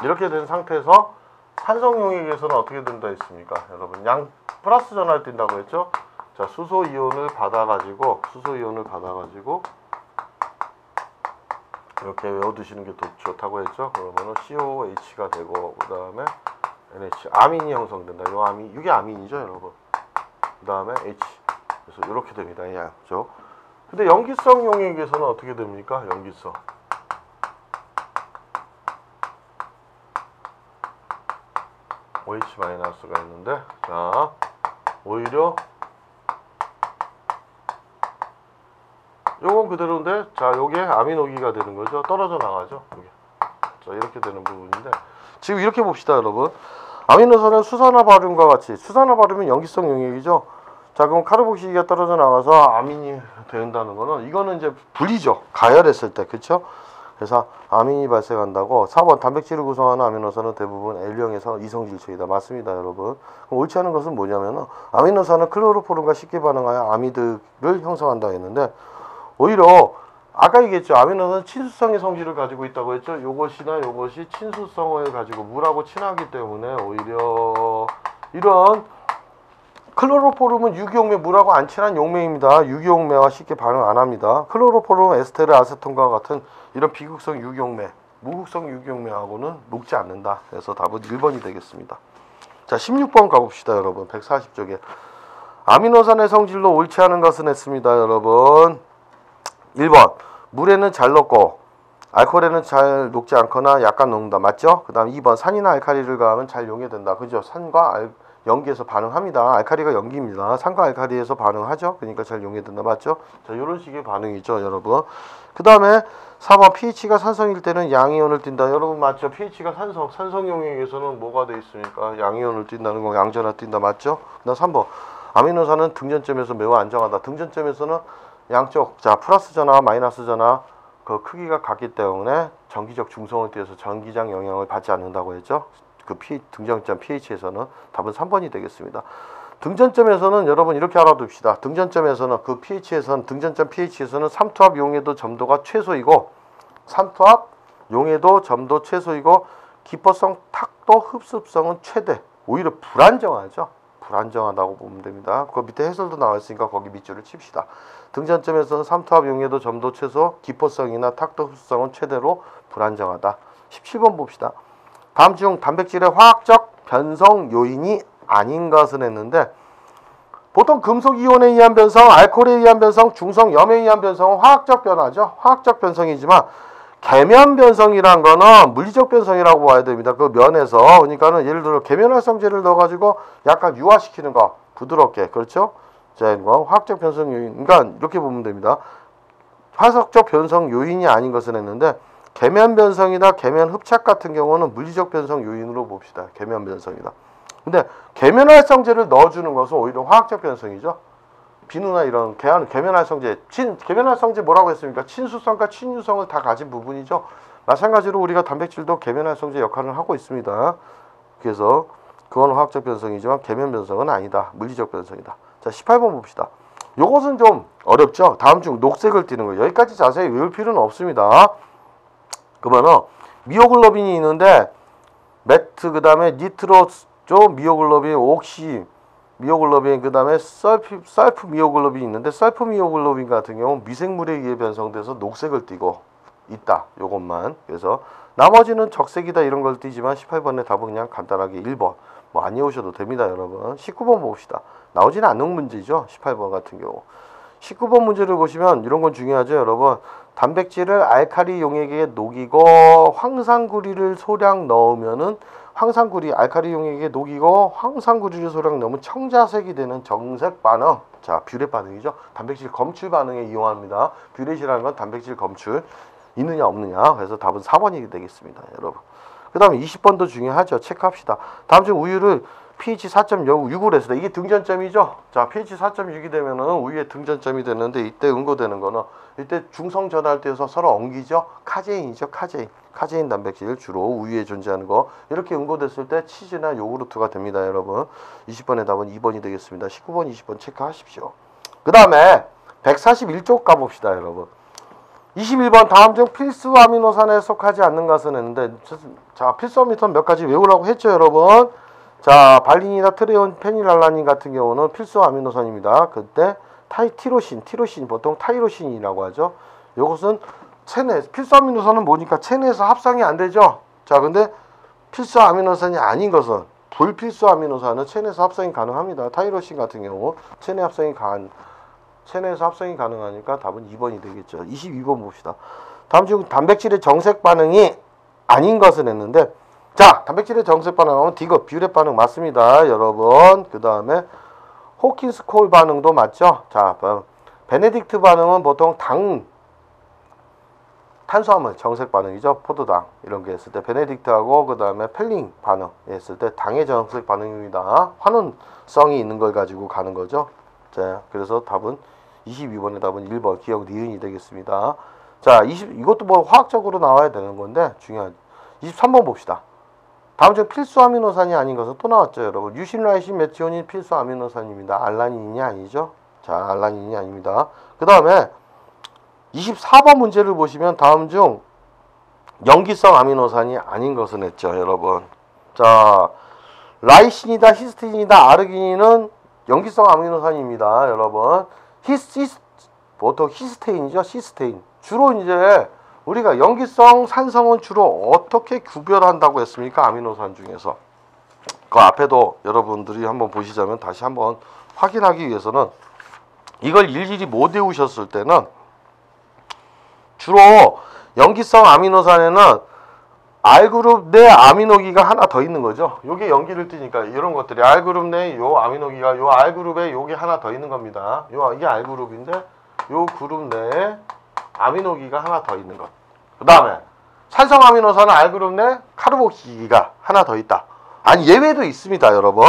이렇게 된 상태에서 산성 용액에서는 어떻게 된다 했습니까 여러분? 양 플러스 전하를 띈다고 했죠. 자 수소이온을 받아가지고 이렇게 외워두시는 게 좋다고 했죠. 그러면은 COH가 되고, 그 다음에 NH, 아민이 형성된다. 요 아민, 이게 아민이죠 여러분. 그 다음에 H, 그래서 이렇게 됩니다. 양쪽. 근데 염기성 용액에서는 어떻게 됩니까? 염기성. OH-가 있는데, 자 오히려 요건 그대로인데, 자 요게 아미노기가 되는 거죠. 떨어져 나가죠. 이게. 자 이렇게 되는 부분인데, 지금 이렇게 봅시다 여러분. 아미노산은 수산화 바륨과 같이, 수산화 바륨은 염기성 용액이죠. 자, 그럼 카르복시기가 떨어져 나가서 아민이 된다는 거는 이거는 이제 분리죠. 가열했을 때. 그렇죠? 그래서 아민이 발생한다고. 4번 단백질을 구성하는 아미노산은 대부분 L형에서 이성질체이다. 맞습니다, 여러분. 그럼 옳지 않은 것은 뭐냐면은 아미노산은 클로로포름과 쉽게 반응하여 아미드를 형성한다 했는데 오히려 아까 얘기했죠. 아미노산은 친수성의 성질을 가지고 있다고 했죠. 요것이나 요것이 친수성을 가지고 물하고 친하기 때문에 오히려 이런 클로로포름은 유기용매 물하고 안 친한 용매입니다. 유기용매와 쉽게 반응 안 합니다. 클로로포름, 에스테르, 아세톤과 같은 이런 비극성 유기용매, 무극성 유기용매하고는 녹지 않는다. 그래서 답은 1번이 되겠습니다. 자, 16번 가봅시다, 여러분. 140쪽에 아미노산의 성질로 옳지 않은 것은 했습니다, 여러분. 1번 물에는 잘 녹고 알코올에는 잘 녹지 않거나 약간 녹는다. 맞죠? 그 다음 2번 산이나 알칼리를 가하면 잘 용해된다. 그죠? 산과 연기에서 반응합니다. 알칼리가 연기입니다. 산과 알칼리에서 반응하죠. 그러니까 잘 용해된다. 맞죠? 자, 이런 식의 반응이죠, 여러분. 그 다음에 4번 pH가 산성일 때는 양이온을 띈다. 여러분 맞죠? pH가 산성 용액에서는 뭐가 돼 있습니까? 양이온을 띈다는 거, 양전화 띈다. 맞죠? 그 다음 3번 아미노산은 등전점에서 매우 안정하다. 등전점에서는 양쪽, 자, 플러스 전화와 마이너스 전화 그 크기가 같기 때문에 전기적 중성을 띄어서 전기장 영향을 받지 않는다고 했죠. 그 등전점 pH에서는 답은 3번이 되겠습니다. 등전점에서는 여러분 이렇게 알아둡시다. 등전점에서는 그 pH에서는 등전점 pH에서는 삼투압 용해도 점도가 최소이고 삼투압 용해도 점도 최소이고 기포성 탁도 흡습성은 최대. 오히려 불안정하죠. 불안정하다고 보면 됩니다. 그 밑에 해설도 나와 있으니까 거기 밑줄을 칩시다. 등전점에서는 삼투압 용해도 점도 최소, 기포성이나 탁도 흡수성은 최대로 불안정하다. 17번 봅시다. 다음 중 단백질의 화학적 변성 요인이 아닌 것은 했는데 보통 금속 이온에 의한 변성, 알코올에 의한 변성, 중성 염에 의한 변성은 화학적 변화죠. 화학적 변성이지만 계면 변성이란 거는 물리적 변성이라고 봐야 됩니다. 그 면에서. 그러니까는 예를 들어 계면활성제를 넣어가지고 약간 유화시키는 거 부드럽게. 그렇죠? 자, 이거 화학적 변성 요인. 그러니까 이렇게 보면 됩니다. 화학적 변성 요인이 아닌 것은 했는데 계면 변성이나 계면 흡착 같은 경우는 물리적 변성 요인으로 봅시다. 계면 변성이다. 근데 계면활성제를 넣어주는 것은 오히려 화학적 변성이죠. 비누나 이런 계면활성제, 계면활성제 뭐라고 했습니까? 친수성과 친유성을 다 가진 부분이죠. 마찬가지로 우리가 단백질도 계면활성제 역할을 하고 있습니다. 그래서 그건 화학적 변성이지만 계면 변성은 아니다. 물리적 변성이다. 자, 18번 봅시다. 요것은 좀 어렵죠. 다음 중 녹색을 띠는 거예요. 여기까지 자세히 외울 필요는 없습니다. 그러면은 미오글로빈이 있는데 매트 그 다음에 니트로조 미오글로빈 옥시 미오글로빈 그 다음에 설프 미오글로빈이 있는데 설프 미오글로빈 같은 경우 미생물에 의해 변성돼서 녹색을 띠고 있다. 요것만. 그래서 나머지는 적색이다 이런 걸 띠지만 18번의 답은 그냥 간단하게 1번. 뭐 안 외우셔도 됩니다, 여러분. 19번 봅시다. 나오지는 않는 문제죠. 18번 같은 경우. 19번 문제를 보시면 이런 건 중요하죠, 여러분. 단백질을 알칼리 용액에 녹이고 황산구리를 소량 넣으면은 황산구리 알칼리 용액에 녹이고 황산구리를 소량 넣으면 청자색이 되는 정색 반응. 자, 뷰렛 반응이죠. 단백질 검출 반응에 이용합니다. 뷰렛이라는 건 단백질 검출 있느냐 없느냐. 그래서 답은 4번이 되겠습니다, 여러분. 그 다음에 20번도 중요하죠. 체크합시다. 다음 중 우유를 pH 4.6으로 했을 때 이게 등전점이죠. 자, pH 4.6이 되면은 우유의 등전점이 되는데 이때 응고되는 거는 이때 중성 전할때에서 서로 엉기죠. 카제인이죠. 카제인 단백질 주로 우유에 존재하는 거. 이렇게 응고됐을 때 치즈나 요구르트가 됩니다, 여러분. 20번의 답은 2번이 되겠습니다. 19번, 20번 체크하십시오. 그 다음에 141쪽 가봅시다, 여러분. 21번 다음 중 필수 아미노산에 속하지 않는 것은 했는데 자, 필수 아미노산 몇 가지 외우라고 했죠, 여러분. 자, 발린이나 트레온, 페닐알라닌 같은 경우는 필수 아미노산입니다. 그때 티로신 보통 타이로신이라고 하죠. 이것은 체내 필수 아미노산은 뭐니까 체내에서 합성이 안 되죠. 자, 근데 필수 아미노산이 아닌 것은 불필수 아미노산은 체내에서 합성이 가능합니다. 타이로신 같은 경우 체내에서 합성이 가능하니까 답은 2번이 되겠죠. 22번 봅시다. 다음 중 단백질의 정색 반응이 아닌 것은 했는데 자, 단백질의 정색 반응하면 디귿, 뷰렛 반응 맞습니다, 여러분. 그 다음에 호킨스 콜 반응도 맞죠. 자, 베네딕트 반응은 보통 탄수화물 정색 반응이죠. 포도당 이런 게 했을 때 베네딕트하고 그 다음에 펠링 반응 했을 때 당의 정색 반응입니다. 환원성이 있는 걸 가지고 가는 거죠. 자, 그래서 답은 22번의 답은 1번 기억 니은이 되겠습니다. 자, 이것도 뭐 화학적으로 나와야 되는 건데 중요하죠. 23번 봅시다. 다음 중 필수 아미노산이 아닌 것은 또 나왔죠, 여러분. 유신, 라이신, 메티오닌 필수 아미노산입니다. 알라닌이 아니죠. 자, 알라닌이 아닙니다. 그 다음에 24번 문제를 보시면 다음 중 염기성 아미노산이 아닌 것은 했죠, 여러분. 자, 라이신이다, 히스티딘이다, 아르기닌은 염기성 아미노산입니다, 여러분. 보통 히스테인이죠, 히스테인. 주로 이제 우리가 염기성, 산성은 주로 어떻게 구별한다고 했습니까? 아미노산 중에서. 그 앞에도 여러분들이 한번 보시자면 다시 한번 확인하기 위해서는 이걸 일일이 못 외우셨을 때는 주로 염기성 아미노산에는 R그룹 내 아미노기가 하나 더 있는 거죠. 요게 염기를 띠니까 이런 것들이 R그룹 내 요 아미노기가 요 R그룹에 요게 하나 더 있는 겁니다. 이게 R그룹인데 요 그룹 내에 아미노기가 하나 더 있는 것. 그 다음에 산성 아미노산은 R그룹 내 카르복시기가 하나 더 있다. 아니 예외도 있습니다, 여러분.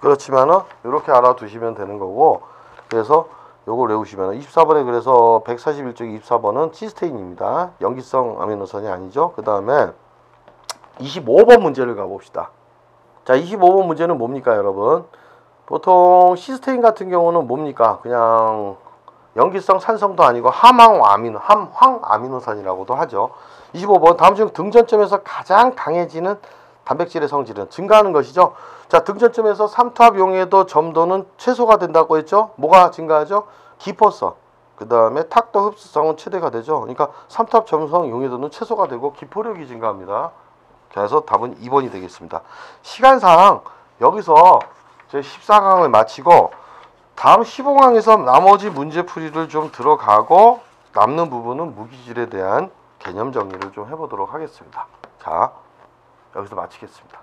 그렇지만은 이렇게 알아두시면 되는 거고. 그래서 요걸 외우시면 24번에 그래서 141쪽 24번은 시스테인입니다. 염기성 아미노산이 아니죠. 그 다음에 25번 문제를 가봅시다. 자, 25번 문제는 뭡니까, 여러분? 보통 시스테인 같은 경우는 뭡니까? 그냥 염기성 산성도 아니고 함황아미노산이라고도 하죠. 25번 다음 중 등전점에서 가장 강해지는 단백질의 성질은 증가하는 것이죠. 자, 등전점에서 삼투압 용해도 점도는 최소가 된다고 했죠. 뭐가 증가하죠? 기포성. 그 다음에 탁도 흡수성은 최대가 되죠. 그러니까 삼투압 점성 용해도는 최소가 되고 기포력이 증가합니다. 그래서 답은 2번이 되겠습니다. 시간상 여기서 제 14강을 마치고 다음 15강에서 나머지 문제풀이를 좀 들어가고 남는 부분은 무기질에 대한 개념 정리를 좀 해보도록 하겠습니다. 자, 여기서 마치겠습니다.